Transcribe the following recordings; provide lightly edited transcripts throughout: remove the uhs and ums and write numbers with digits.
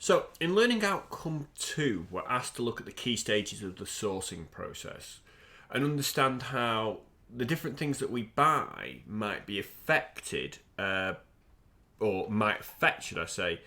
So, in Learning Outcome 2, we're asked to look at the key stages of the sourcing process and understand how the different things that we buy might be affected, or might affect, should I say,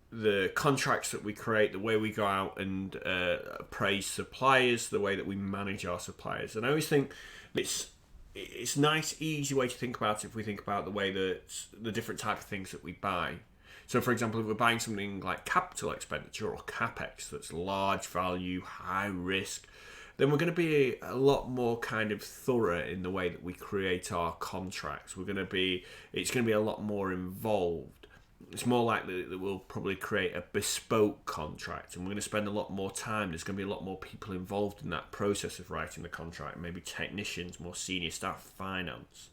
the contracts that we create, the way we go out and appraise suppliers, the way that we manage our suppliers. And I always think it's a nice, easy way to think about it if we think about the way that the different type of things that we buy. So, for example, if we're buying something like capital expenditure or capex that's large value, high risk, then we're going to be a lot more kind of thorough in the way that we create our contracts. It's going to be a lot more involved. It's more likely that we'll probably create a bespoke contract, and we're going to spend a lot more time. There's going to be a lot more people involved in that process of writing the contract, maybe technicians, more senior staff, finance.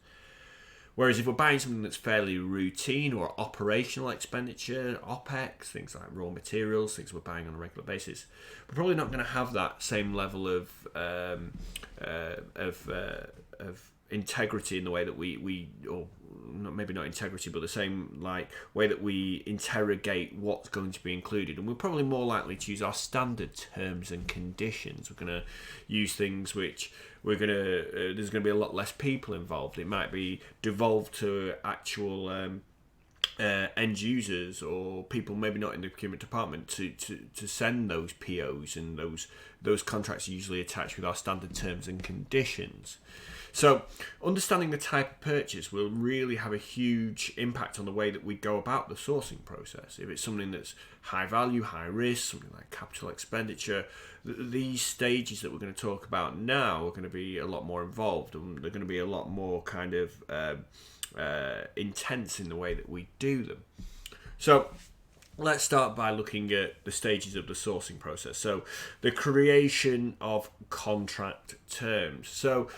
Whereas if we're buying something that's fairly routine or operational expenditure, OPEX, things like raw materials, things we're buying on a regular basis, we're probably not going to have that same level of integrity in the way that maybe not integrity, but the same way that we interrogate what's going to be included. And we're probably more likely to use our standard terms and conditions. We're going to use things which there's going to be a lot less people involved. It might be devolved to actual end users or people maybe not in the procurement department to send those POs, and those contracts are usually attached with our standard terms and conditions. So understanding the type of purchase will really have a huge impact on the way that we go about the sourcing process. If it's something that's high value, high risk, something like capital expenditure, these stages that we're going to talk about now are going to be a lot more involved, and they're going to be a lot more kind of intense in the way that we do them. So let's start by looking at the stages of the sourcing process. So the creation of contract terms. So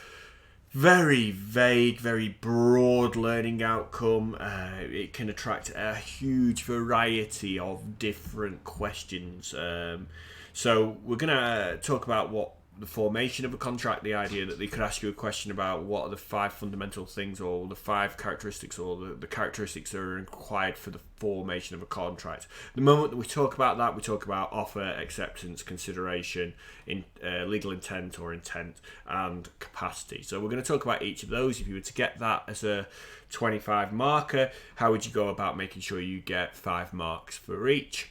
very vague, very broad learning outcome. It can attract a huge variety of different questions. So we're going to talk about what the formation of a contract, the idea that they could ask you a question about what are the 5 fundamental things or the 5 characteristics or the characteristics that are required for the formation of a contract. The moment that we talk about that, we talk about offer, acceptance, consideration, legal intent or intent, and capacity. So we're going to talk about each of those. If you were to get that as a 25 marker, how would you go about making sure you get 5 marks for each?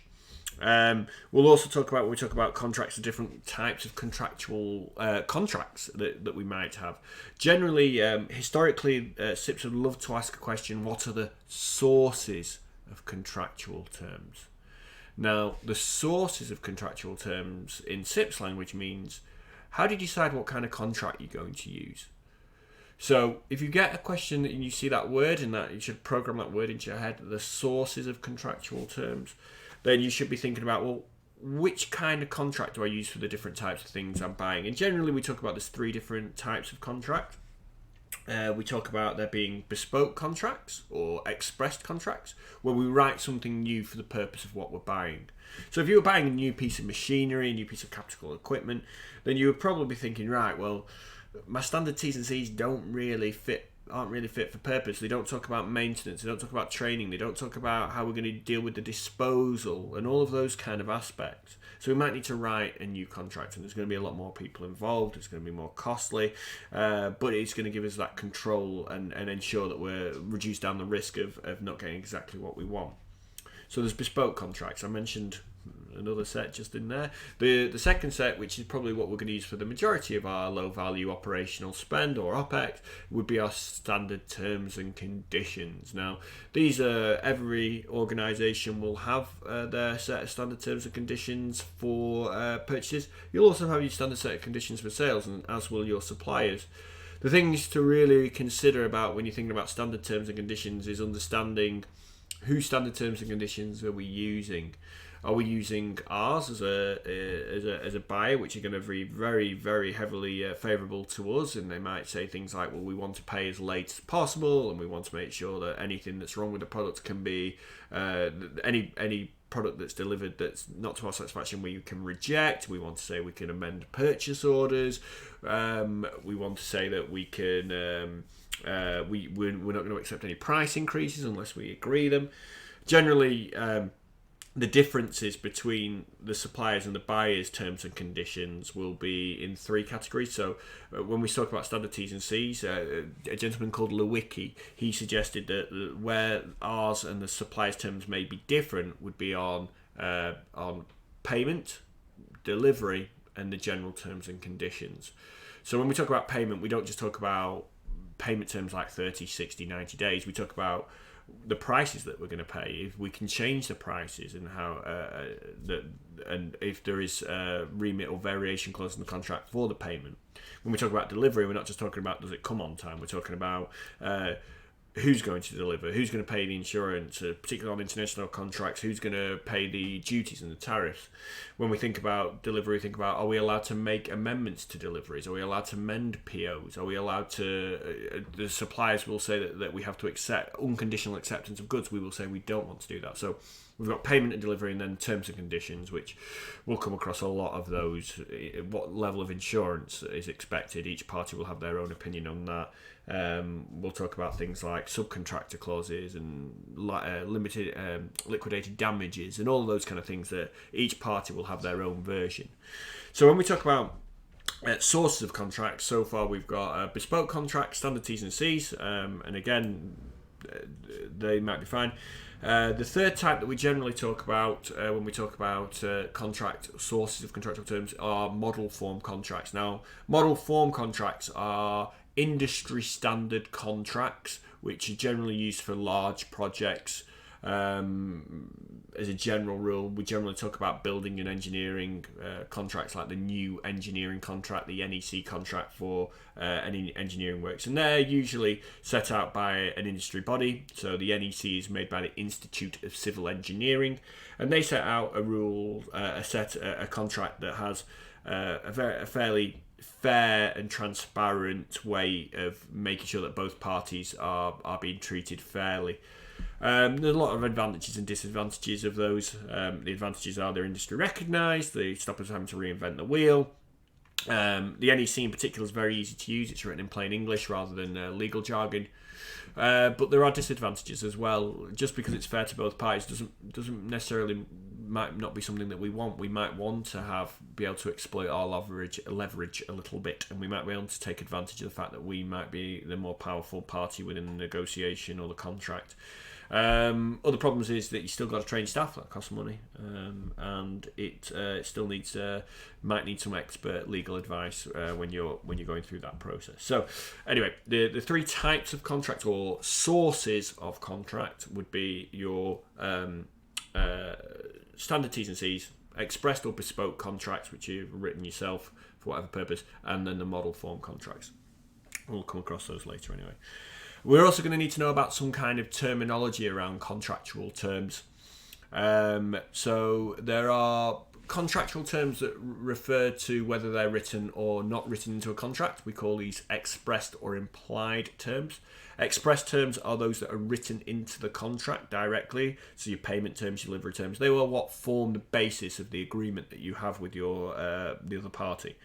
We'll also talk about, when we talk about contracts, the different types of contractual contracts that we might have. Generally, historically, SIPs would love to ask a question: what are the sources of contractual terms? Now, the sources of contractual terms in SIPs language means how do you decide what kind of contract you're going to use? So if you get a question and you see that word and that you should program that word into your head, the sources of contractual terms, then you should be thinking about, well, which kind of contract do I use for the different types of things I'm buying? And generally we talk about there's 3 different types of contract. We talk about there being bespoke contracts or expressed contracts, where we write something new for the purpose of what we're buying. So if you were buying a new piece of machinery, a new piece of capital equipment, then you would probably be thinking, right, well, my standard T's and C's aren't really fit for purpose. They don't talk about maintenance, they don't talk about training, they don't talk about how we're going to deal with the disposal and all of those kind of aspects. So we might need to write a new contract, and there's going to be a lot more people involved, it's going to be more costly, but it's going to give us that control and ensure that we're reduce down the risk of not getting exactly what we want. So there's bespoke contracts. I mentioned another set just in there. The second set, which is probably what we're going to use for the majority of our low value operational spend or OPEX, would be our standard terms and conditions. Now, these are, every organisation will have their set of standard terms and conditions for purchases. You'll also have your standard set of conditions for sales, and as will your suppliers. The things to really consider about when you're thinking about standard terms and conditions is understanding whose standard terms and conditions are we using. Are we using ours as a buyer, which are going to be very, very heavily favourable to us? And they might say things like, well, we want to pay as late as possible, and we want to make sure that anything that's wrong with the product can be any product that's delivered that's not to our satisfaction we can reject. We want to say we can amend purchase orders. We want to say that we can we're not going to accept any price increases unless we agree them. Generally, the differences between the suppliers and the buyers' terms and conditions will be in three categories. So when we talk about standard T's and C's, a gentleman called Lewicki, he suggested that where ours and the suppliers' terms may be different would be on payment, delivery, and the general terms and conditions. So when we talk about payment, we don't just talk about payment terms like 30, 60, 90 days. We talk about the prices that we're going to pay, if we can change the prices, and how and if there is a remit or variation clause in the contract for the payment. When we talk about delivery, we're not just talking about does it come on time. We're talking about who's going to deliver, who's going to pay the insurance, particularly on international contracts, who's going to pay the duties and the tariffs. When we think about delivery, think about, are we allowed to make amendments to deliveries? Are we allowed to amend POs? Are we allowed to, the suppliers will say that we have to accept unconditional acceptance of goods. We will say we don't want to do that. So we've got payment and delivery, and then terms and conditions, which we'll come across a lot of those. What level of insurance is expected? Each party will have their own opinion on that. We'll talk about things like subcontractor clauses and limited liquidated damages and all of those kind of things that each party will have their own version. So when we talk about sources of contracts, so far we've got bespoke contracts, standard T's and C's, and again, they might be fine. The third type that we generally talk about when we talk about contract sources of contractual terms are model form contracts. Now, model form contracts are industry standard contracts which are generally used for large projects. As a general rule, we generally talk about building and engineering contracts, like the new engineering contract, the NEC contract for any engineering works, and they're usually set out by an industry body. So the NEC is made by the Institute of Civil Engineering, and they set out a contract that has a fairly fair and transparent way of making sure that both parties are being treated fairly. There's a lot of advantages and disadvantages of those. The advantages are they're industry recognised, they stop us having to reinvent the wheel. The NEC in particular is very easy to use. It's written in plain English rather than legal jargon. But there are disadvantages as well. Just because it's fair to both parties doesn't necessarily, might not be something that we want. We might want to be able to exploit our leverage a little bit, and we might be able to take advantage of the fact that we might be the more powerful party within the negotiation or the contract. Other problems is that you still got to train staff. That costs money, and it still might need some expert legal advice when you're going through that process. So anyway, the three types of contract or sources of contract would be your standard T's and C's, expressed or bespoke contracts which you've written yourself for whatever purpose, and then the model form contracts. We'll come across those later anyway. We're also going to need to know about some kind of terminology around contractual terms. So there are contractual terms that refer to whether they're written or not written into a contract. We call these expressed or implied terms. Expressed terms are those that are written into the contract directly. So your payment terms, your delivery terms, they are what form the basis of the agreement that you have with your the other party.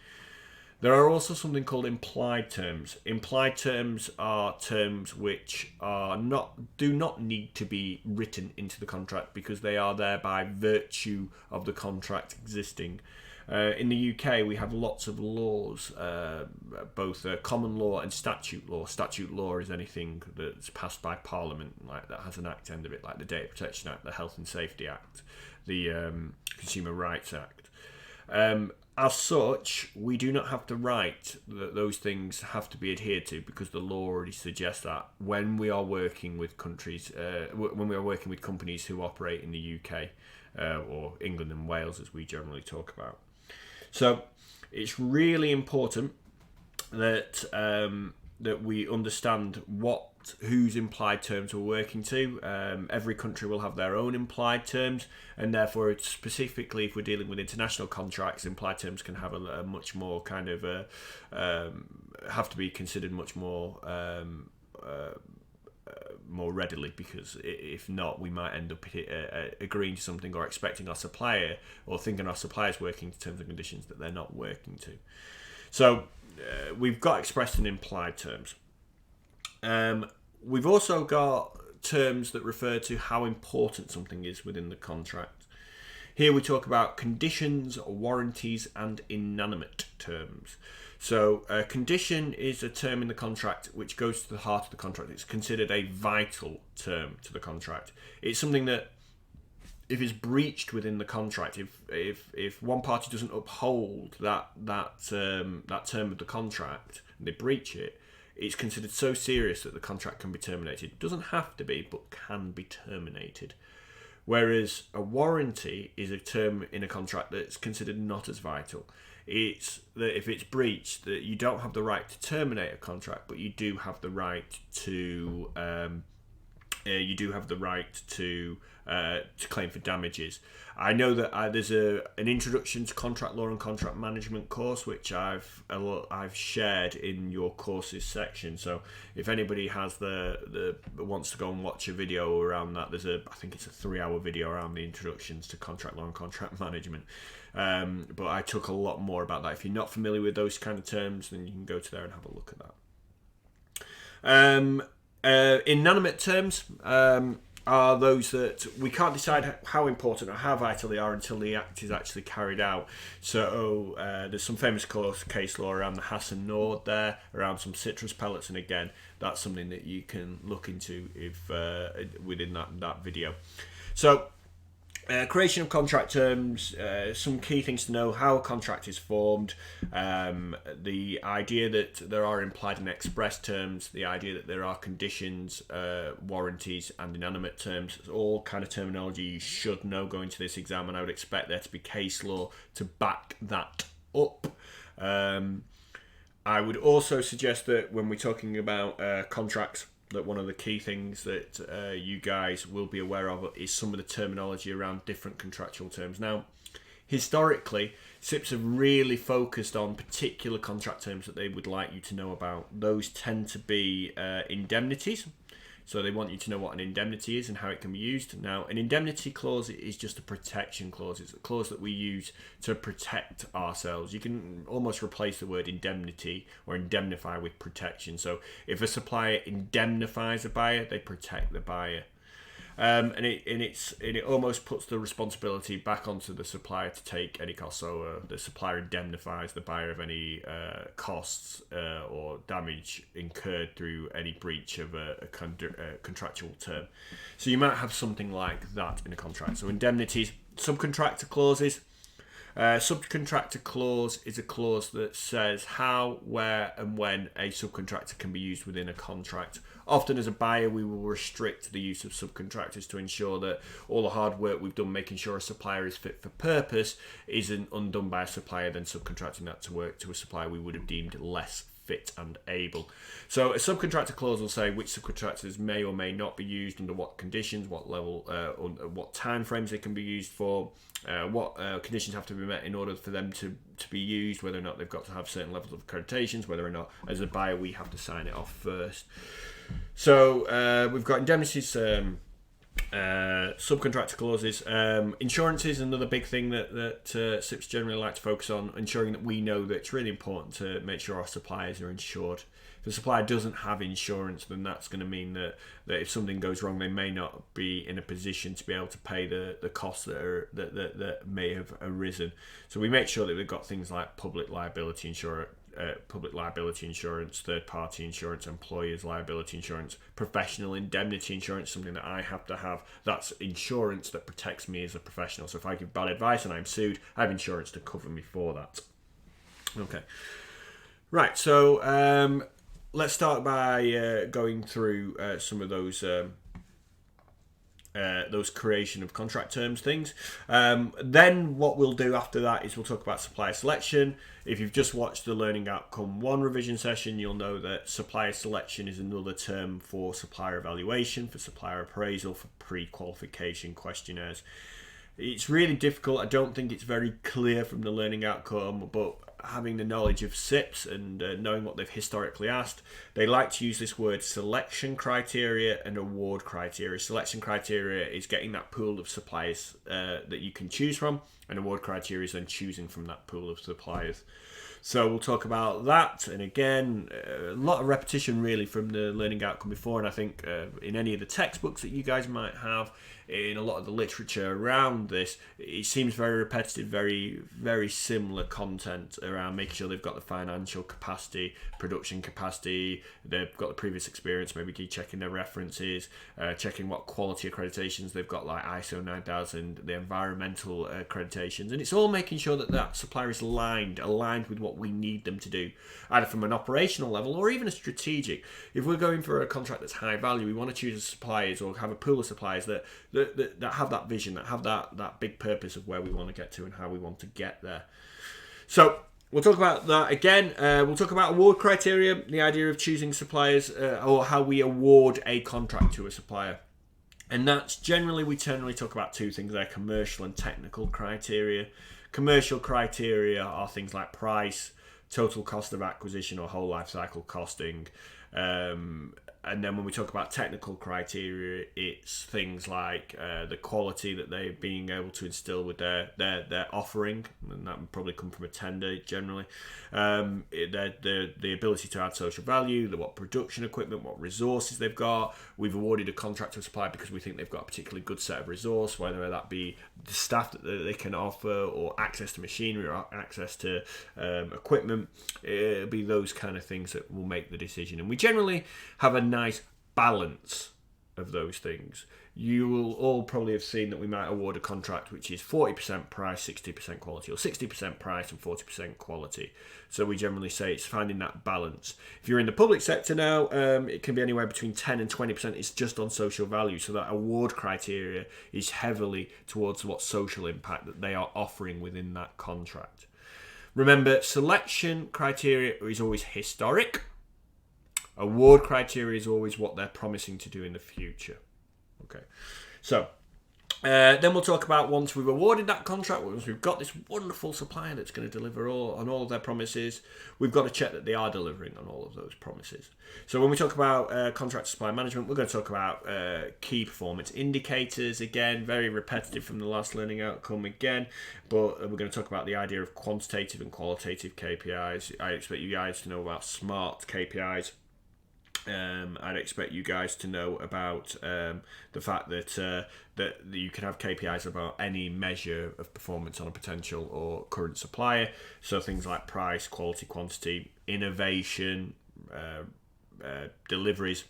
There are also something called implied terms. Implied terms are terms which do not need to be written into the contract because they are there by virtue of the contract existing. In the UK, we have lots of laws, both common law and statute law. Statute law is anything that's passed by Parliament, like that has an act end of it, like the Data Protection Act, the Health and Safety Act, the Consumer Rights Act. As such, we do not have to write that those things have to be adhered to because the law already suggests that when we are working with companies who operate in the UK or England and Wales, as we generally talk about. So it's really important that that we understand whose implied terms we're working to. Every country will have their own implied terms, and therefore, specifically if we're dealing with international contracts, implied terms can have a much more kind of have to be considered much more more readily, because if not, we might end up agreeing to something or expecting our supplier or thinking our supplier's working to terms and conditions that they're not working to. So we've got expressed and implied terms. We've also got terms that refer to how important something is within the contract. Here we talk about conditions, warranties, and inanimate terms. So a condition is a term in the contract which goes to the heart of the contract. It's considered a vital term to the contract. It's something that, if it's breached within the contract, if one party doesn't uphold that term of the contract and they breach it, it's considered so serious that the contract can be terminated. It doesn't have to be, but can be terminated. Whereas a warranty is a term in a contract that's considered not as vital. It's that if it's breached, that you don't have the right to terminate a contract, but you do have the right to claim for damages. I know that there's an introduction to contract law and contract management course which I've shared in your courses section. So if anybody has wants to go and watch a video around that, I think it's a 3-hour video around the introductions to contract law and contract management. But I talk a lot more about that. If you're not familiar with those kind of terms, then you can go to there and have a look at that. Inanimate terms are those that we can't decide how important or how vital they are until the act is actually carried out. So there's some famous case law around the Hass and Nord there, around some citrus pellets, and again, that's something that you can look into if within that video. So creation of contract terms, some key things to know: how a contract is formed, the idea that there are implied and express terms, the idea that there are conditions, warranties, and inanimate terms. It's all kind of terminology you should know going to this exam, and I would expect there to be case law to back that up. I would also suggest that when we're talking about contracts, that one of the key things that you guys will be aware of is some of the terminology around different contractual terms. Now, historically, SIPs have really focused on particular contract terms that they would like you to know about. Those tend to be indemnities. So they want you to know what an indemnity is and how it can be used. Now, an indemnity clause is just a protection clause. It's a clause that we use to protect ourselves. You can almost replace the word indemnity or indemnify with protection. So if a supplier indemnifies a buyer, they protect the buyer. And it almost puts the responsibility back onto the supplier to take any costs. So the supplier indemnifies the buyer of any costs or damage incurred through any breach of a contractual term. So you might have something like that in a contract. So indemnities, subcontractor clauses. Subcontractor clause is a clause that says how, where, and when a subcontractor can be used within a contract. Often as a buyer, we will restrict the use of subcontractors to ensure that all the hard work we've done making sure a supplier is fit for purpose isn't undone by a supplier then subcontracting that to work to a supplier we would have deemed less fit and able. So a subcontractor clause will say which subcontractors may or may not be used, under what conditions, what level, what time frames they can be used for, what conditions have to be met in order for them to be used, whether or not they've got to have certain levels of accreditations, whether or not as a buyer we have to sign it off first. So we've got indemnities, subcontractor clauses. Insurance is another big thing that SIPs generally like to focus on, ensuring that we know that it's really important to make sure our suppliers are insured. If the supplier doesn't have insurance, then that's going to mean that if something goes wrong, they may not be in a position to be able to pay the costs that may have arisen. So we make sure that we've got things like public liability insurance, third-party insurance, employers' liability insurance, professional indemnity insurance, something that I have to have. That's insurance that protects me as a professional. So if I give bad advice and I'm sued, I have insurance to cover me for that. Okay. Right, so let's start by going through some of those creation of contract terms things. Then what we'll do after that is we'll talk about supplier selection. If you've just watched the Learning Outcome 1 revision session, you'll know that supplier selection is another term for supplier evaluation, for supplier appraisal, for pre-qualification questionnaires. It's really difficult. I don't think it's very clear from the Learning Outcome, but having the knowledge of SIPs and knowing what they've historically asked, they like to use this word selection criteria and award criteria. Selection criteria is getting that pool of suppliers that you can choose from, and award criteria is then choosing from that pool of suppliers. So we'll talk about that, and again, a lot of repetition really from the learning outcome before, and I think in any of the textbooks that you guys might have, in a lot of the literature around this, it seems very repetitive, very, very similar content around making sure they've got the financial capacity, production capacity, they've got the previous experience, maybe checking their references, checking what quality accreditations they've got, like ISO 9000, the environmental accreditations, and it's all making sure that that supplier is aligned with what we need them to do, either from an operational level or even a strategic. If we're going for a contract that's high value, we want to choose suppliers or have a pool of suppliers that have that vision, that have that big purpose of where we want to get to and how we want to get there. So we'll talk about that again. We'll talk about award criteria, the idea of choosing suppliers, or how we award a contract to a supplier. And that's generally, we generally talk about two things there: commercial and technical criteria. Commercial criteria are things like price, total cost of acquisition or whole life cycle costing. And then when we talk about technical criteria, it's things like the quality that they're being able to instill with their offering, and that would probably come from a tender generally. The ability to add social value, what production equipment, what resources they've got. We've awarded a contract to a supplier because we think they've got a particularly good set of resource, whether that be the staff that they can offer, or access to machinery, or access to equipment. It'll be those kind of things that will make the decision. And we generally have a nice balance of those things. You will all probably have seen that we might award a contract which is 40% price, 60% quality, or 60% price and 40% quality. So we generally say it's finding that balance. If you're in the public sector now, it can be anywhere between 10 and 20% is just on social value. So that award criteria is heavily towards what social impact that they are offering within that contract. Remember, selection criteria is always historic. Award criteria is always what they're promising to do in the future. Okay, so then we'll talk about, once we've awarded that contract, once we've got this wonderful supplier that's going to deliver on all of their promises, we've got to check that they are delivering on all of those promises. So when we talk about contract supply management, we're going to talk about key performance indicators. Again, very repetitive from the last learning outcome again, but we're going to talk about the idea of quantitative and qualitative KPIs. I expect you guys to know about SMART KPIs. I'd expect you guys to know about the fact that you can have KPIs about any measure of performance on a potential or current supplier. So things like price, quality, quantity, innovation, deliveries.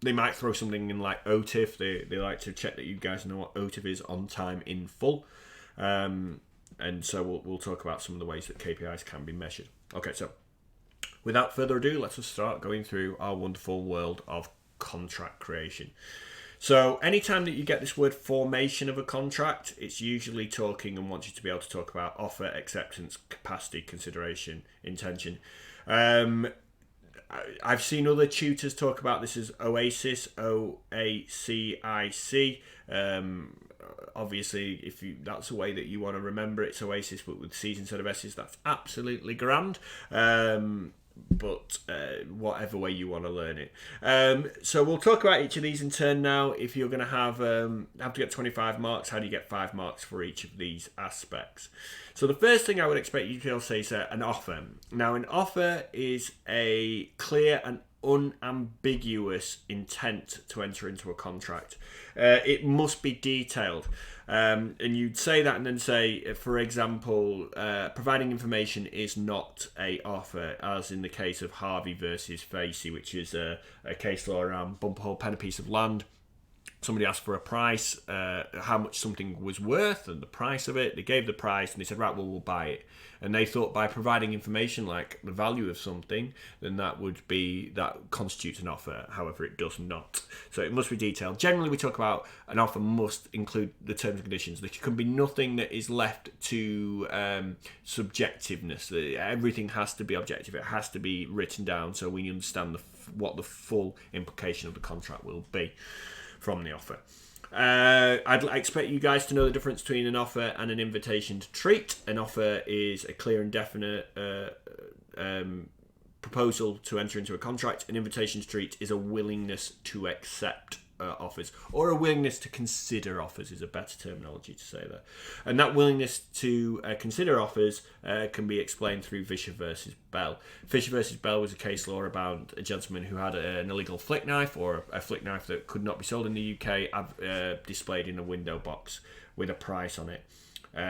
They might throw something in like OTIF. They like to check that you guys know what OTIF is, on time in full. And so we'll talk about some of the ways that KPIs can be measured. Okay, so without further ado, let's just start going through our wonderful world of contract creation. So anytime that you get this word formation of a contract, it's usually talking and wants you to be able to talk about offer, acceptance, capacity, consideration, intention. I've seen other tutors talk about this as OASIS, OACIC. Obviously, that's the way that you want to remember it, it's OASIS, but with C's instead of S's, that's absolutely grand. But whatever way you want to learn it. So we'll talk about each of these in turn now. If you're going to have to get 25 marks, how do you get 5 marks for each of these aspects? So the first thing I would expect you to be able to say is an offer. Now, an offer is a clear and unambiguous intent to enter into a contract. It must be detailed. And you'd say that and then say, for example, providing information is not a offer, as in the case of Harvey versus Facey, which is a case law around bump a whole pen a piece of land. Somebody asked for a price, how much something was worth and the price of it. They gave the price and they said, right, well, we'll buy it. And they thought by providing information like the value of something, then that constitutes an offer. However, it does not. So it must be detailed. Generally, we talk about an offer must include the terms and conditions. There can be nothing that is left to subjectiveness. Everything has to be objective. It has to be written down so we understand what the full implication of the contract will be from the offer. I'd expect you guys to know the difference between an offer and an invitation to treat. An offer is a clear and definite proposal to enter into a contract. An invitation to treat is a willingness to accept offers, or a willingness to consider offers is a better terminology to say there. And that willingness to consider offers can be explained through Fisher versus Bell. Fisher versus Bell was a case law about a gentleman who had an illegal flick knife, or a flick knife that could not be sold in the UK, displayed in a window box with a price on it.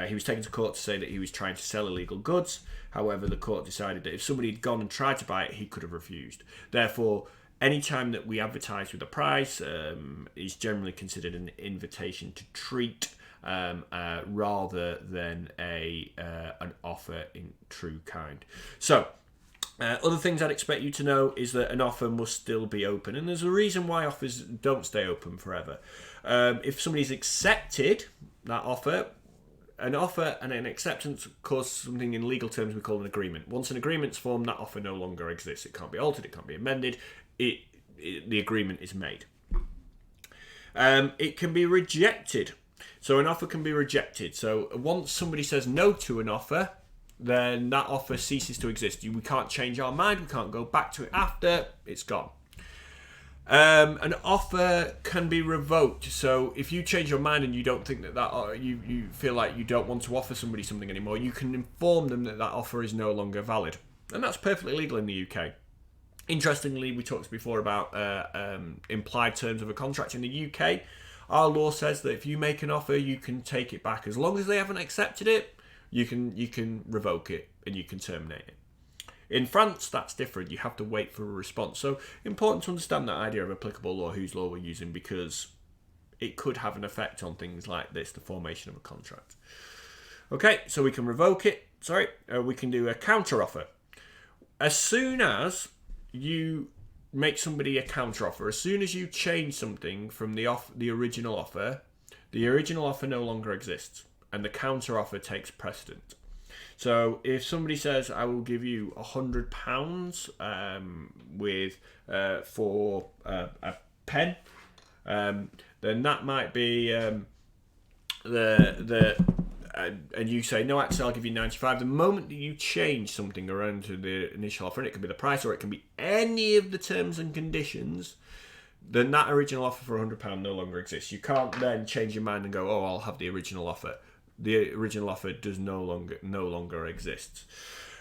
He was taken to court to say that he was trying to sell illegal goods. However, the court decided that if somebody had gone and tried to buy it, he could have refused. Therefore, any time that we advertise with a price is generally considered an invitation to treat, rather than an offer in true kind. So, other things I'd expect you to know is that an offer must still be open, and there's a reason why offers don't stay open forever. If somebody's accepted that offer, an offer and an acceptance cause something in legal terms we call an agreement. Once an agreement's formed, that offer no longer exists. It can't be altered, it can't be amended. The agreement is made. It can be rejected. So an offer can be rejected. So once somebody says no to an offer, then that offer ceases to exist. We can't change our mind. We can't go back to it after. It's gone. An offer can be revoked. So if you change your mind and you don't think that you feel like you don't want to offer somebody something anymore, you can inform them that offer is no longer valid, and that's perfectly legal in the UK. Interestingly, we talked before about implied terms of a contract in the UK. Our law says that if you make an offer, you can take it back as long as they haven't accepted it. You can revoke it and you can terminate it. In France, that's different. You have to wait for a response. So important to understand that idea of applicable law, whose law we're using, because it could have an effect on things like this, the formation of a contract. Okay, so we can revoke it. We can do a counter offer. As soon as you make somebody a counter offer, as soon as you change something from the original offer no longer exists, and the counter offer takes precedent. So if somebody says, I will give you £100 for a pen, then that might be and you say, no, actually, I'll give you 95. The moment that you change something around to the initial offer, and it can be the price or it can be any of the terms and conditions, then that original offer for £100 no longer exists. You can't then change your mind and go, oh, I'll have the original offer. The original offer does no longer exist.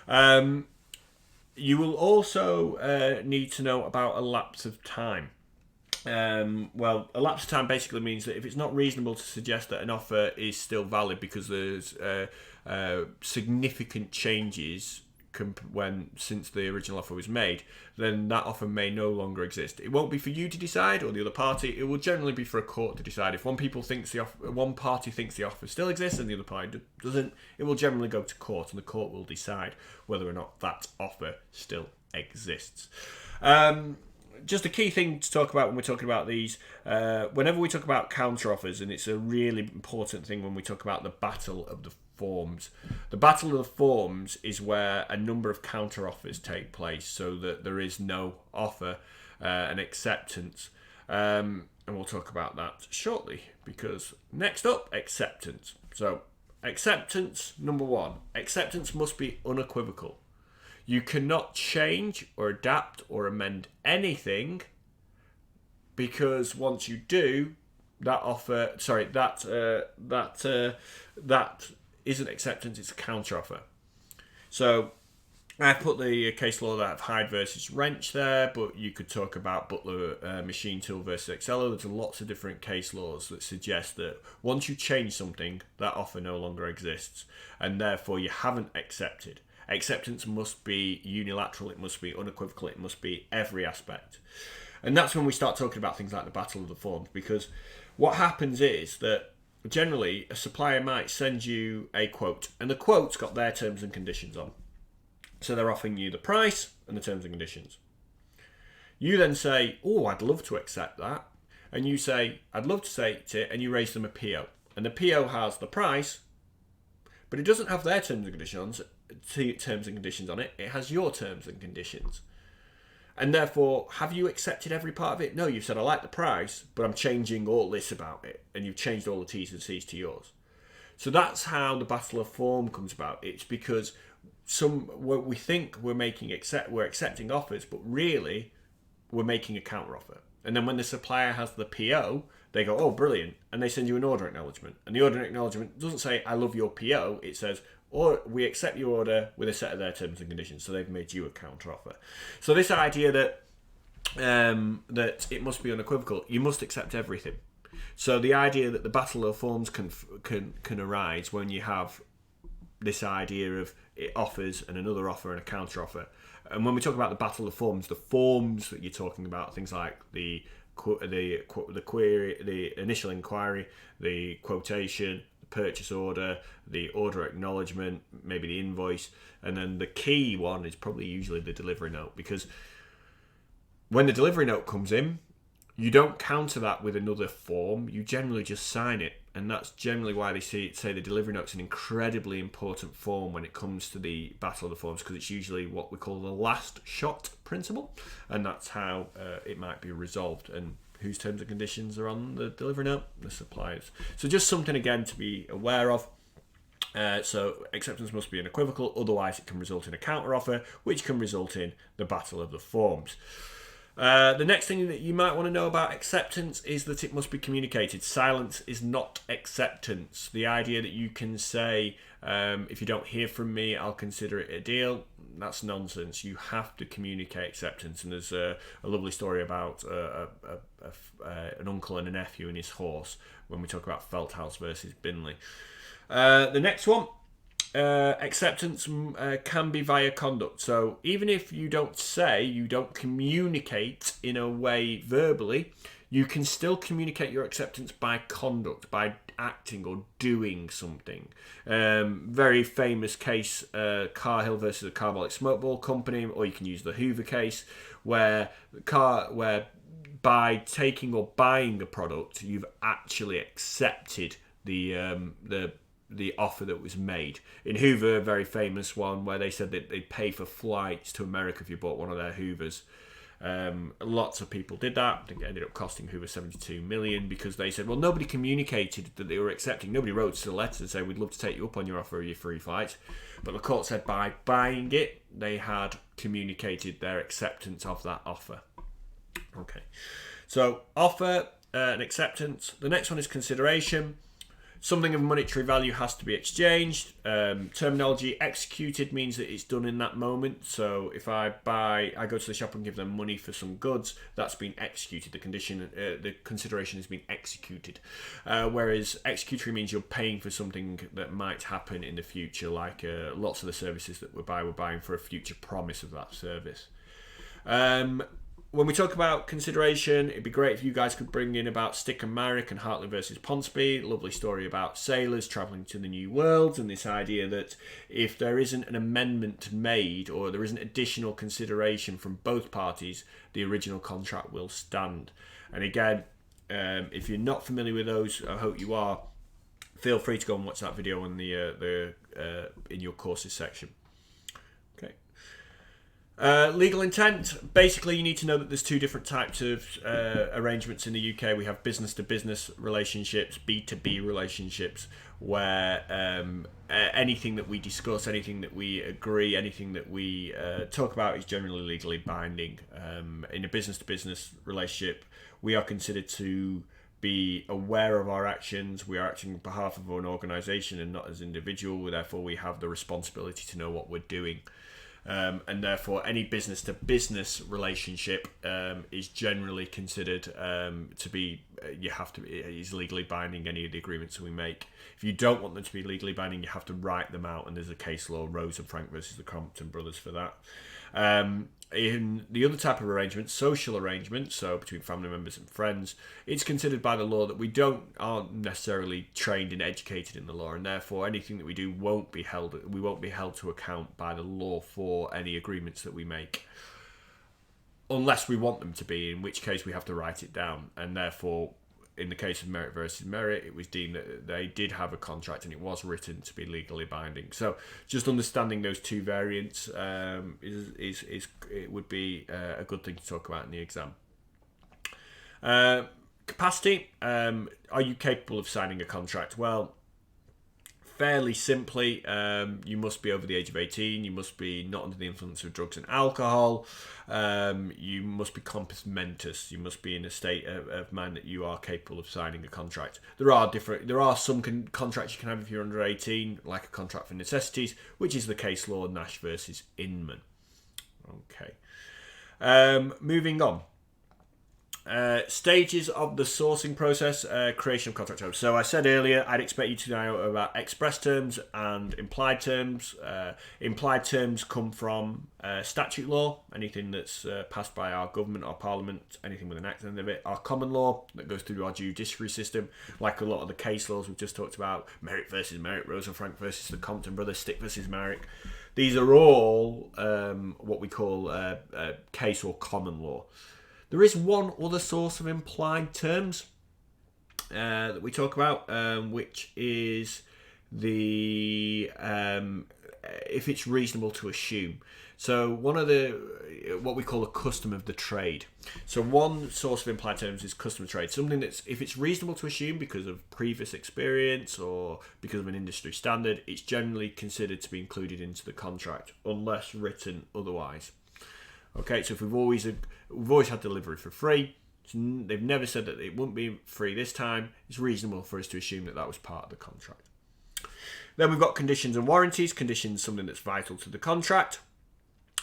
You will also need to know about a lapse of time. A lapse of time basically means that if it's not reasonable to suggest that an offer is still valid because there's significant changes since the original offer was made, then that offer may no longer exist. It won't be for you to decide or the other party. It will generally be for a court to decide. If one party thinks the offer still exists and the other party doesn't, it will generally go to court, and the court will decide whether or not that offer still exists. Just a key thing to talk about when we're talking about these, whenever we talk about counter offers, and it's a really important thing when we talk about the battle of the forms. The battle of the forms is where a number of counter offers take place, so that there is no offer and acceptance. And we'll talk about that shortly, because next up, acceptance. So acceptance, number one, acceptance must be unequivocal. You cannot change or adapt or amend anything, because once you do, that isn't acceptance, it's a counter offer. So I've put the case law that of Hyde versus Wrench there, but you could talk about Butler machine tool versus Excello. There's lots of different case laws that suggest that once you change something, that offer no longer exists, and therefore you haven't accepted. Acceptance must be unilateral, it must be unequivocal, it must be every aspect. And that's when we start talking about things like the battle of the forms, because what happens is that generally a supplier might send you a quote, and the quote's got their terms and conditions on. So they're offering you the price and the terms and conditions. You then say, oh, I'd love to accept that. And you say, I'd love to take it, and you raise them a PO. And the PO has the price, but it doesn't have their terms and conditions on it. It has your terms and conditions. And therefore, have you accepted every part of it? No, you've said, I like the price, but I'm changing all this about it. And you've changed all the T's and C's to yours. So that's how the battle of form comes about. It's because we think we're accepting offers, but really we're making a counter offer. And then when the supplier has the PO, they go, oh, brilliant. And they send you an order acknowledgement. And the order acknowledgement doesn't say, I love your PO. It says, or we accept your order with a set of their terms and conditions. So they've made you a counter offer. So this idea that that it must be unequivocal, you must accept everything. So the idea that the battle of forms can arise when you have this idea of it offers and another offer and a counter offer. And when we talk about the battle of forms, the forms that you're talking about, things like the query, the initial inquiry, the quotation, the purchase order, the order acknowledgement, maybe the invoice, and then the key one is probably usually the delivery note, because when the delivery note comes in, you don't counter that with another form. You generally just sign it, and that's generally why they say the delivery note's an incredibly important form when it comes to the battle of the forms, because it's usually what we call the last shot principle, and that's how it might be resolved. And whose terms and conditions are on the delivery note? The suppliers. So just something again to be aware of. So acceptance must be unequivocal, otherwise it can result in a counter offer, which can result in the battle of the forms. The next thing that you might want to know about acceptance is that it must be communicated. Silence is not acceptance. The idea that you can say, if you don't hear from me, I'll consider it a deal, that's nonsense. You have to communicate acceptance. And there's a lovely story about an uncle and a nephew and his horse when we talk about Feldhaus versus Binley. The next one. Acceptance can be via conduct. So even if you don't communicate in a way verbally, you can still communicate your acceptance by conduct, by acting or doing something. Very famous case, Carhill versus the Carbolic Smokeball Company, or you can use the Hoover case, where by taking or buying a product, you've actually accepted the offer that was made. In Hoover, a very famous one where they said that they'd pay for flights to America if you bought one of their Hoovers. Lots of people did that. I think it ended up costing Hoover $72 million because they said, well, nobody communicated that they were accepting. Nobody wrote to the letter and said, we'd love to take you up on your offer of your free flights. But the court said by buying it, they had communicated their acceptance of that offer. Okay. So offer and acceptance. The next one is consideration. Something of monetary value has to be exchanged. Terminology executed means that it's done in that moment. So if I go to the shop and give them money for some goods, that's been executed. The consideration has been executed. Whereas executory means you're paying for something that might happen in the future, like lots of the services that we're buying for a future promise of that service. When we talk about consideration, it'd be great if you guys could bring in about Stick and Marrick and Hartley versus Ponsonby. Lovely story about sailors travelling to the New Worlds, and this idea that if there isn't an amendment made or there isn't additional consideration from both parties, the original contract will stand. And again, if you're not familiar with those, I hope you are, feel free to go and watch that video in the in your courses section. Legal intent. Basically, you need to know that there's two different types of arrangements in the UK. We have business-to-business relationships, B2B relationships, where anything that we discuss, anything that we agree, anything that we talk about is generally legally binding. In a business-to-business relationship, we are considered to be aware of our actions. We are acting on behalf of an organisation and not as individual. Therefore, we have the responsibility to know what we're doing. And therefore, any business-to-business relationship is generally considered to be is legally binding. Any of the agreements we make. If you don't want them to be legally binding, you have to write them out. And there's a case law, Rose and Frank versus the Compton brothers, for that. In the other type of arrangement, social arrangements, so between family members and friends, it's considered by the law that we aren't necessarily trained and educated in the law, and therefore anything that we do won't be held to account by the law for any agreements that we make, unless we want them to be, in which case we have to write it down. And therefore, in the case of Merritt versus Merritt, it was deemed that they did have a contract and it was written to be legally binding. So just understanding those two variants would be a good thing to talk about in the exam. Capacity. Are you capable of signing a contract? Well, fairly simply, you must be over the age of 18, you must be not under the influence of drugs and alcohol, you must be compos mentis, you must be in a state of mind that you are capable of signing a contract. There are some contracts you can have if you're under 18, like a contract for necessities, which is the case law Nash versus Inman. Okay. Moving on. Stages of the sourcing process, creation of contract terms. So I said earlier, I'd expect you to know about express terms and implied terms. Implied terms come from statute law, anything that's passed by our government or parliament, anything with an act end of it. Our common law that goes through our judiciary system, like a lot of the case laws we've just talked about, Merrick versus Merrick, Rosenfrank versus the Compton brothers, Stick versus Merrick. These are all what we call case or common law. There is one other source of implied terms that we talk about, which is the if it's reasonable to assume. So one of what we call a custom of the trade. So one source of implied terms is custom of trade. Something that's, if it's reasonable to assume because of previous experience or because of an industry standard, it's generally considered to be included into the contract unless written otherwise. Okay, so if we've always had delivery for free, they've never said that it wouldn't be free this time, it's reasonable for us to assume that that was part of the contract. Then we've got conditions and warranties. Conditions, something that's vital to the contract.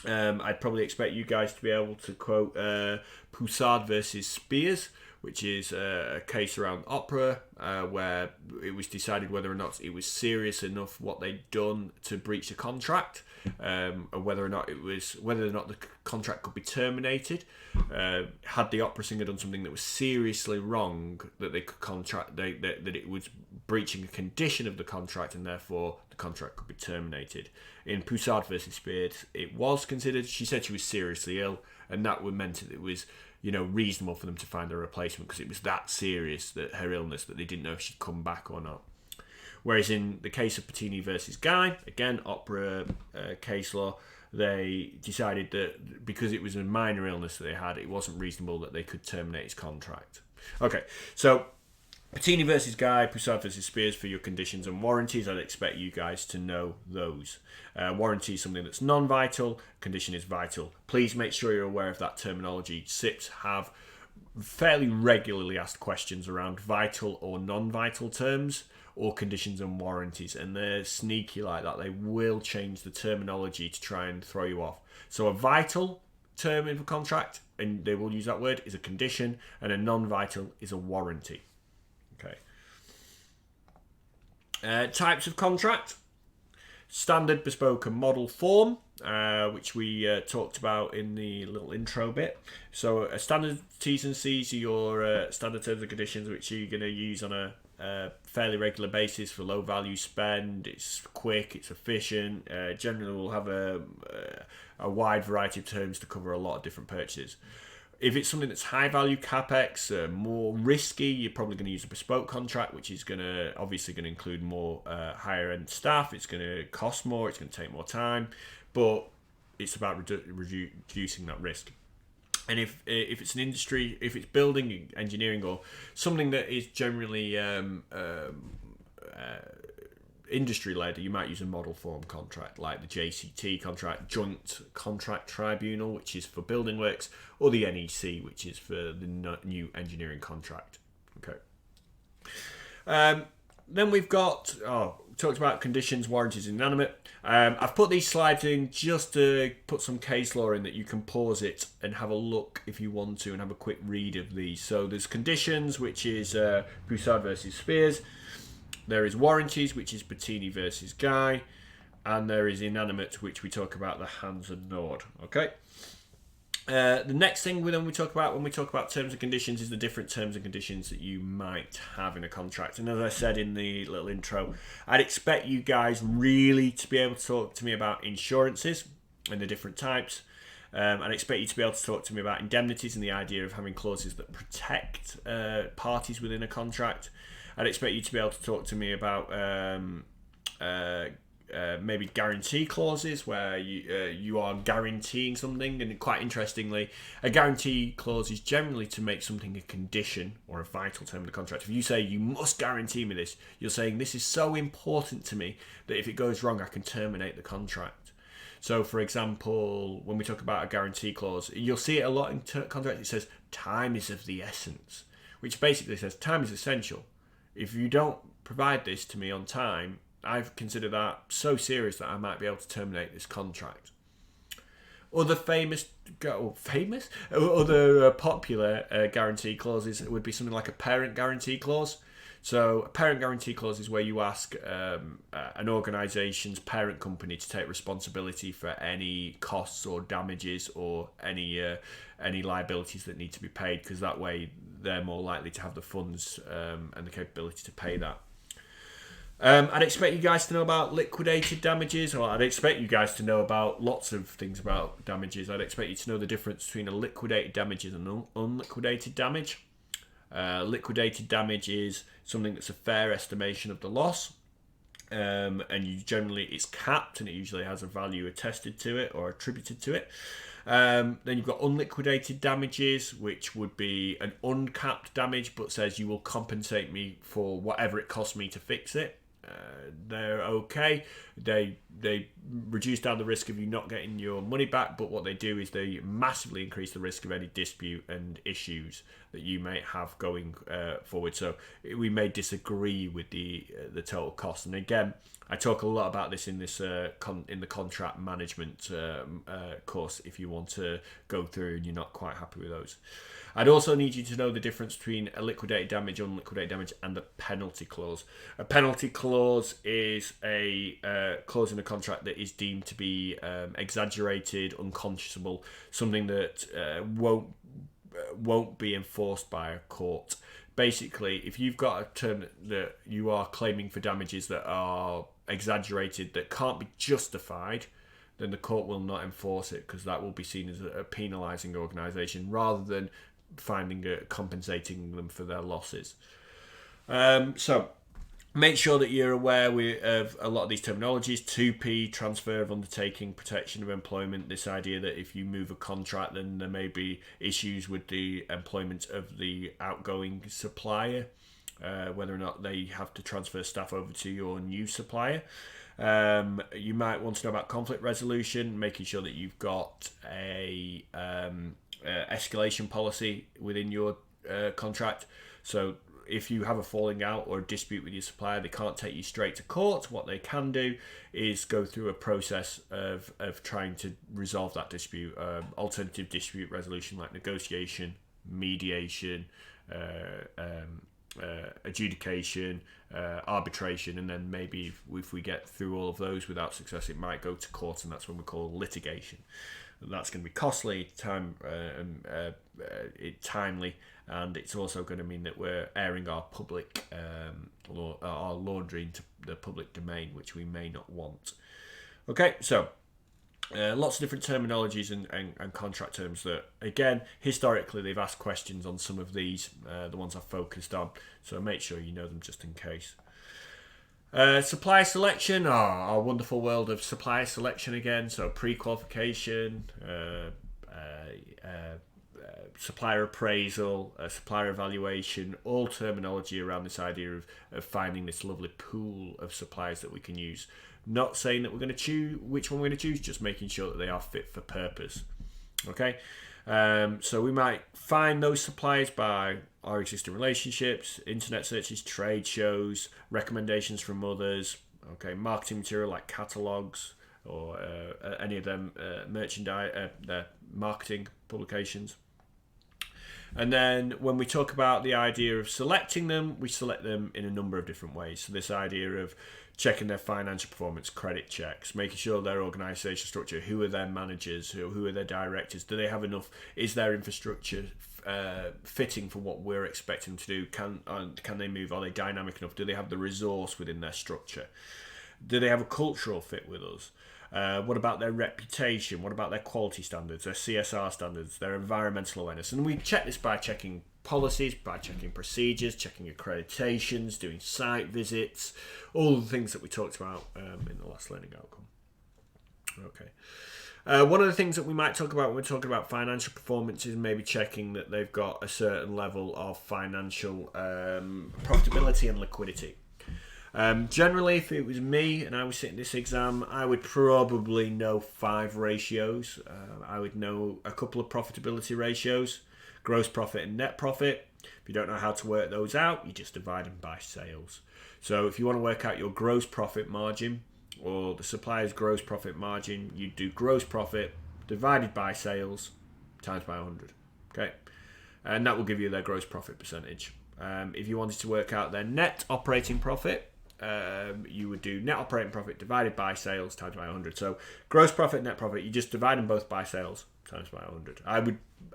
I'd probably expect you guys to be able to quote Poussard versus Spears, which is a case around opera where it was decided whether or not it was serious enough what they'd done to breach a contract, or whether or not the contract could be terminated. Had the opera singer done something that was seriously wrong, that they could that it was breaching a condition of the contract, and therefore the contract could be terminated. In Poussard versus Spears, it was considered. She said she was seriously ill, and that meant that it was, reasonable for them to find a replacement because it was that serious, that her illness, that they didn't know if she'd come back or not. Whereas in the case of Pettini versus Guy, again, opera case law, they decided that because it was a minor illness that they had, it wasn't reasonable that they could terminate his contract. Okay, so Pettini versus Guy, Poussard versus Spears for your conditions and warranties. I'd expect you guys to know those. Warranty is something that's non-vital. Condition is vital. Please make sure you're aware of that terminology. SIPs have fairly regularly asked questions around vital or non-vital terms or conditions and warranties, and they're sneaky like that. They will change the terminology to try and throw you off. So a vital term in a contract, and they will use that word, is a condition, and a non-vital is a warranty. Okay. Types of contract. Standard, bespoke, and model form, which we talked about in the little intro bit. So a standard T's and C's are your standard terms and conditions, which you're going to use on a fairly regular basis for low value spend. It's quick, it's efficient. Generally will have a wide variety of terms to cover a lot of different purchases. If it's something that's high value capex, more risky, you're probably going to use a bespoke contract, which is obviously going to include more higher end staff. It's going to cost more. It's going to take more time, but it's about reducing that risk. And if it's an industry, if it's building, engineering, or something that is generally industry-led, you might use a model form contract like the JCT contract, Joint Contract Tribunal, which is for building works, or the NEC, which is for the new engineering contract. Okay. Then we've got, talked about conditions, warranties, inanimate. I've put these slides in just to put some case law in that you can pause it and have a look if you want to and have a quick read of these. So there's conditions, which is Poussard versus Spears. There is warranties, which is Pettini versus Guy. And there is inanimate, which we talk about the Hans and Nord. Okay. The next thing we talk about when we talk about terms and conditions is the different terms and conditions that you might have in a contract. And as I said in the little intro, I'd expect you guys really to be able to talk to me about insurances and the different types. I'd expect you to be able to talk to me about indemnities and the idea of having clauses that protect parties within a contract. I'd expect you to be able to talk to me about maybe guarantee clauses where you are guaranteeing something. And quite interestingly, a guarantee clause is generally to make something a condition or a vital term of the contract. If you say you must guarantee me this, you're saying this is so important to me that if it goes wrong, I can terminate the contract. So, for example, when we talk about a guarantee clause, you'll see it a lot in contracts. It says time is of the essence, which basically says time is essential. If you don't provide this to me on time, I've considered that so serious that I might be able to terminate this contract. Other popular guarantee clauses would be something like a parent guarantee clause. So a parent guarantee clause is where you ask an organisation's parent company to take responsibility for any costs or damages or any liabilities that need to be paid, because that way they're more likely to have the funds and the capability to pay that. I'd expect you guys to know about liquidated damages, or I'd expect you guys to know about lots of things about damages. I'd expect you to know the difference between a liquidated damage and an unliquidated damage. Liquidated damage is something that's a fair estimation of the loss, and it's capped, and it usually has a value attested to it or attributed to it. Then you've got unliquidated damages, which would be an uncapped damage but says you will compensate me for whatever it costs me to fix it. They're okay. They reduce down the risk of you not getting your money back, but what they do is they massively increase the risk of any dispute and issues that you may have going forward. So we may disagree with the total cost. And again, I talk a lot about this in this in the contract management course if you want to go through and you're not quite happy with those. I'd also need you to know the difference between a liquidated damage, unliquidated damage, and a penalty clause. A penalty clause is a clause in a contract that is deemed to be exaggerated, unconscionable, something that won't be enforced by a court. Basically, if you've got a term that you are claiming for damages that are exaggerated, that can't be justified, then the court will not enforce it, because that will be seen as a penalising organisation rather than compensating them for their losses. So make sure that you're aware of a lot of these terminologies. 2P, transfer of undertaking, protection of employment. This idea that if you move a contract, then there may be issues with the employment of the outgoing supplier, whether or not they have to transfer staff over to your new supplier. You might want to know about conflict resolution, making sure that you've got a escalation policy within your contract. So if you have a falling out or a dispute with your supplier, they can't take you straight to court. What they can do is go through a process of trying to resolve that dispute, alternative dispute resolution like negotiation, mediation, adjudication, arbitration, and then maybe if we get through all of those without success, it might go to court, and that's when we call litigation. That's going to be costly, timely, and it's also going to mean that we're airing our public our laundry into the public domain, which we may not want. Okay, so lots of different terminologies and contract terms that, again, historically they've asked questions on some of these, the ones I've focused on, so make sure you know them just in case. Supplier selection, our wonderful world of supplier selection again. So pre-qualification, supplier appraisal, supplier evaluation, all terminology around this idea of finding this lovely pool of suppliers that we can use. Not saying that we're going to choose which one we're going to choose, just making sure that they are fit for purpose. Okay, so we might find those suppliers by our existing relationships, internet searches, trade shows, recommendations from others, okay, marketing material like catalogues or any of them merchandise, their marketing publications. And then when we talk about the idea of selecting them, we select them in a number of different ways. So this idea of checking their financial performance, credit checks, making sure their organisation structure, who are their managers, who are their directors, do they have enough, is their infrastructure fitting for what we're expecting them to do, can they move, are they dynamic enough, do they have the resource within their structure, do they have a cultural fit with us, what about their reputation, what about their quality standards, their CSR standards, their environmental awareness. And we check this by checking policies, by checking procedures, checking accreditations, doing site visits, all the things that we talked about in the last learning outcome. Okay. One of the things that we might talk about when we're talking about financial performance is maybe checking that they've got a certain level of financial profitability and liquidity. Generally, if it was me and I was sitting this exam, I would probably know 5 ratios. I would know a couple of profitability ratios, gross profit and net profit. If you don't know how to work those out, you just divide them by sales. So if you want to work out your gross profit margin or the supplier's gross profit margin, you do gross profit divided by sales times by 100. Okay, and that will give you their gross profit percentage. If you wanted to work out their net operating profit, you would do net operating profit divided by sales times by 100. So gross profit, net profit, you just divide them both by sales times by 100.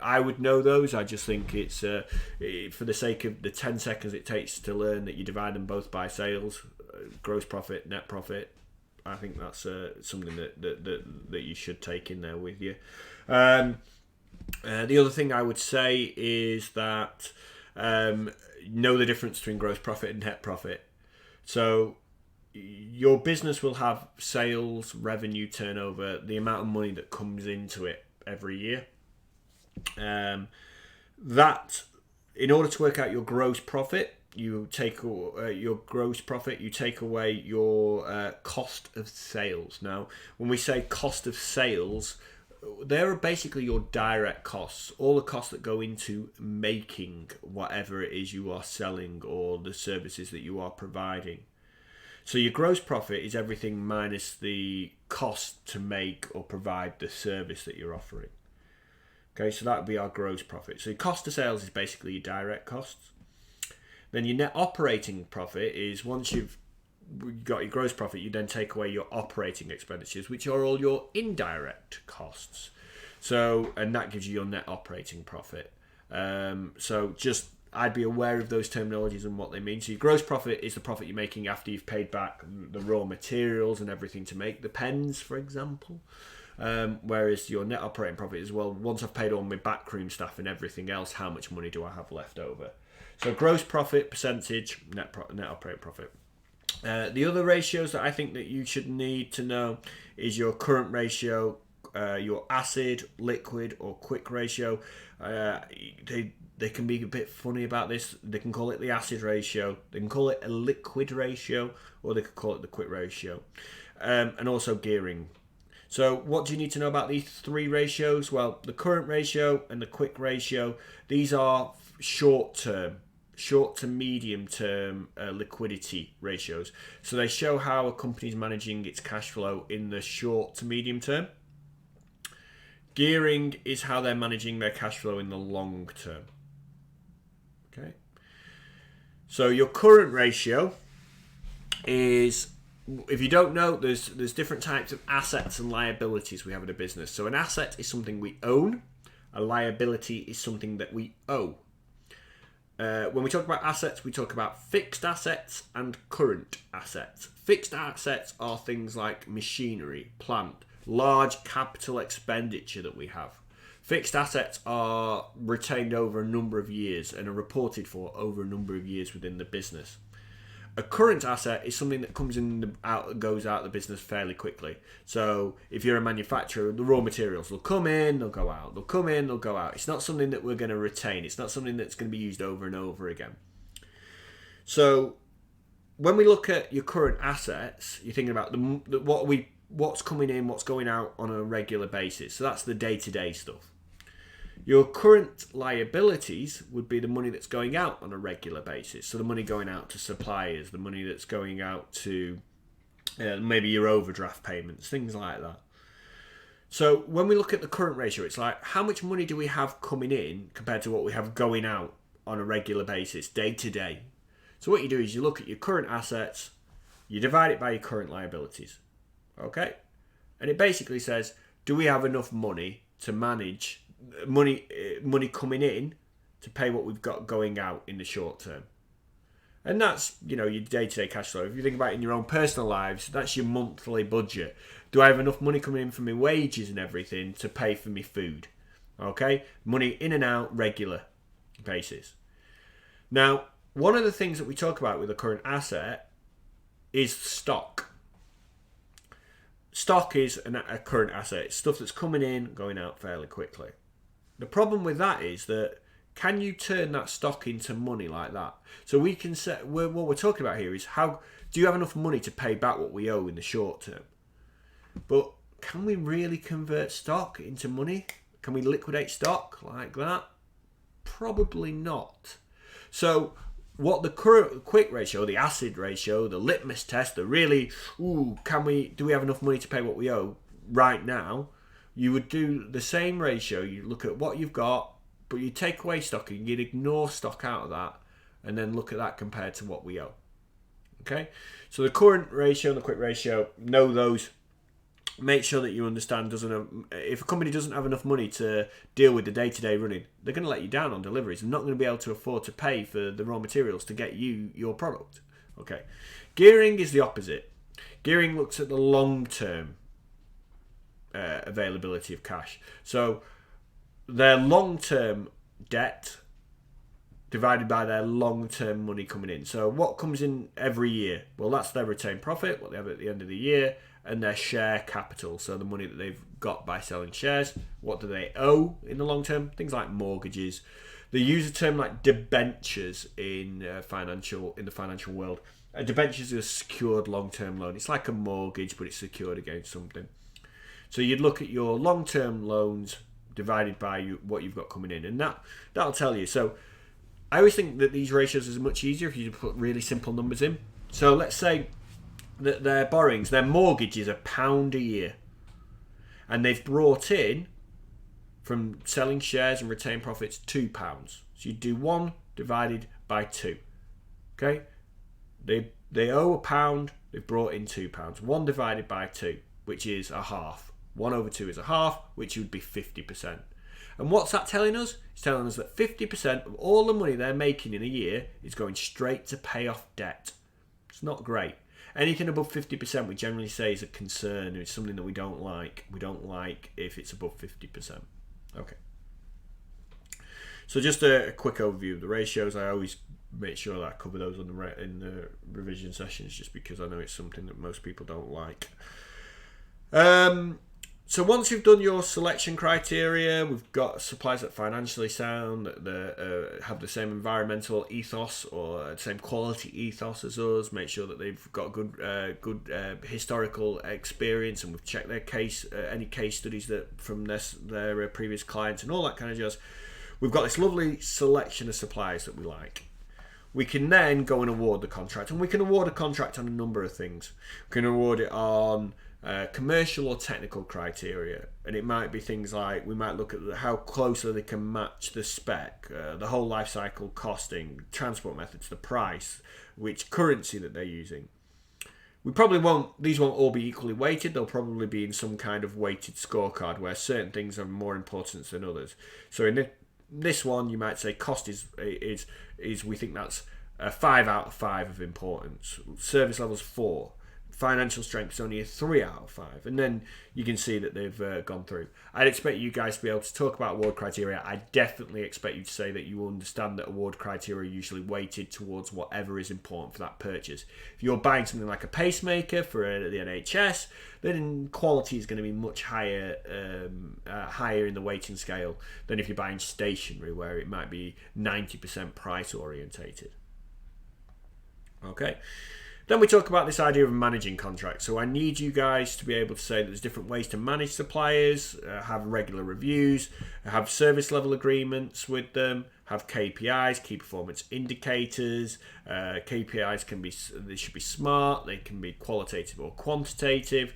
I would know those. I just think it's for the sake of the 10 seconds it takes to learn that you divide them both by sales, gross profit, net profit. I think that's something that you should take in there with you. The other thing I would say is that know the difference between gross profit and net profit. So your business will have sales, revenue, turnover, the amount of money that comes into it every year. That, in order to work out your gross profit, you take your gross profit, you take away your cost of sales. Now, when we say cost of sales, they're basically your direct costs, all the costs that go into making whatever it is you are selling or the services that you are providing. So your gross profit is everything minus the cost to make or provide the service that you're offering. Okay, so that would be our gross profit. So your cost of sales is basically your direct costs. Then your net operating profit is, once you've got your gross profit, you then take away your operating expenditures, which are all your indirect costs. So, and that gives you your net operating profit. So just, I'd be aware of those terminologies and what they mean. So your gross profit is the profit you're making after you've paid back the raw materials and everything to make the pens, for example. Whereas your net operating profit is, well, once I've paid all my backroom staff and everything else, how much money do I have left over? So gross profit percentage, net operating profit. The other ratios that I think that you should need to know is your current ratio, your acid, liquid, or quick ratio. They can be a bit funny about this. They can call it the acid ratio, they can call it a liquid ratio, or they could call it the quick ratio. And also gearing. So what do you need to know about these 3 ratios? Well, the current ratio and the quick ratio, these are short to medium term liquidity ratios. So they show how a company is managing its cash flow in the short to medium term. Gearing is how they're managing their cash flow in the long term. Okay. So your current ratio is, if you don't know, there's different types of assets and liabilities we have in a business. So an asset is something we own. A liability is something that we owe. When we talk about assets, we talk about fixed assets and current assets. Fixed assets are things like machinery, plant, large capital expenditure that we have. Fixed assets are retained over a number of years and are reported for over a number of years within the business. A current asset is something that comes in out, goes out of the business fairly quickly. So if you're a manufacturer, the raw materials will come in, they'll go out. They'll come in, they'll go out. It's not something that we're going to retain. It's not something that's going to be used over and over again. So when we look at your current assets, you're thinking about what's coming in, what's going out on a regular basis. So that's the day-to-day stuff. Your current liabilities would be the money that's going out on a regular basis. So the money going out to suppliers, the money that's going out to maybe your overdraft payments, things like that. So when we look at the current ratio, it's like, how much money do we have coming in compared to what we have going out on a regular basis, day to day? So what you do is you look at your current assets, you divide it by your current liabilities. Okay? And it basically says, do we have enough money to manage money coming in to pay what we've got going out in the short term? And that's, your day-to-day cash flow. If you think about it in your own personal lives, that's your monthly budget. Do I have enough money coming in from my wages and everything to pay for my food? Okay? Money in and out, regular basis. Now, one of the things that we talk about with a current asset is stock. Stock is a current asset. It's stuff that's coming in, going out fairly quickly. The problem with that is that, can you turn that stock into money like that? So we can set, what we're talking about here is, how do you have enough money to pay back what we owe in the short term? But can we really convert stock into money? Can we liquidate stock like that? Probably not. So what the current quick ratio, the acid ratio, the litmus test, the really, do we have enough money to pay what we owe right now? You would do the same ratio. You look at what you've got, but you take away stock and you'd ignore stock out of that, and then look at that compared to what we owe. Okay, so the current ratio and the quick ratio, know those. Make sure that you understand, if a company doesn't have enough money to deal with the day-to-day running, they're going to let you down on deliveries. They're not going to be able to afford to pay for the raw materials to get you your product. Okay, gearing is the opposite. Gearing looks at the long-term availability of cash. So their long-term debt divided by their long-term money coming in. So what comes in every year? Well, that's their retained profit, what they have at the end of the year, and their share capital. So the money that they've got by selling shares. What do they owe in the long term? Things like mortgages. They use a term like debentures in the financial world. A debenture is a secured long-term loan. It's like a mortgage, but it's secured against something. So you'd look at your long-term loans divided by what you've got coming in, and that'll tell you. So I always think that these ratios is much easier if you put really simple numbers in. So let's say that their borrowings, their mortgage is £1 a year, and they've brought in from selling shares and retained profits £2. So you do 1 divided by 2. Okay, they owe £1, they've brought in £2. 1 divided by 2, which is a half. 1 over 2 is a half, which would be 50%. And what's that telling us? It's telling us that 50% of all the money they're making in a year is going straight to pay off debt. It's not great. Anything above 50% we generally say is a concern. It's something that we don't like. We don't like if it's above 50%. Okay. So just a quick overview of the ratios. I always make sure that I cover those in the revision sessions, just because I know it's something that most people don't like. So once you've done your selection criteria, we've got suppliers that are financially sound, that have the same environmental ethos or the same quality ethos as us. Make sure that they've got good historical experience, and we've checked their any case studies that from their previous clients and all that kind of jazz. We've got this lovely selection of suppliers that we like. We can then go and award the contract, and we can award a contract on a number of things. We can award it on commercial or technical criteria, and it might be things like, we might look at how closely they can match the spec, the whole life cycle costing, transport methods, the price, which currency that they're using. These won't all be equally weighted. They'll probably be in some kind of weighted scorecard where certain things have more importance than others. So in this one, you might say cost is we think that's a 5 out of 5 of importance. Service levels 4. Financial strength is only a 3 out of 5, and then you can see that they've gone through. I'd expect you guys to be able to talk about award criteria. I definitely expect you to say that you understand that award criteria are usually weighted towards whatever is important for that purchase. If you're buying something like a pacemaker for the NHS, then quality is going to be much higher in the weighting scale than if you're buying stationery, where it might be 90% price orientated. Okay. Then we talk about this idea of managing contracts. So I need you guys to be able to say that there's different ways to manage suppliers, have regular reviews, have service level agreements with them, have KPIs, key performance indicators. KPIs they should be smart, they can be qualitative or quantitative.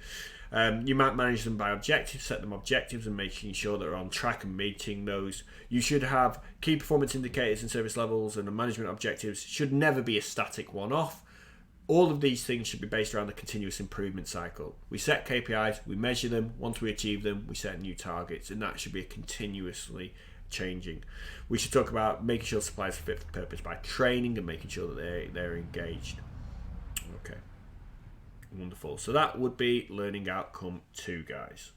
You might manage them by objectives, set them objectives and making sure they're on track and meeting those. You should have key performance indicators and service levels, and the management objectives should never be a static one-off. All of these things should be based around the continuous improvement cycle. We set KPIs, we measure them. Once we achieve them, we set new targets, and that should be continuously changing. We should talk about making sure suppliers are fit for purpose by training and making sure that they're engaged. Okay, wonderful. So that would be learning outcome 2, guys.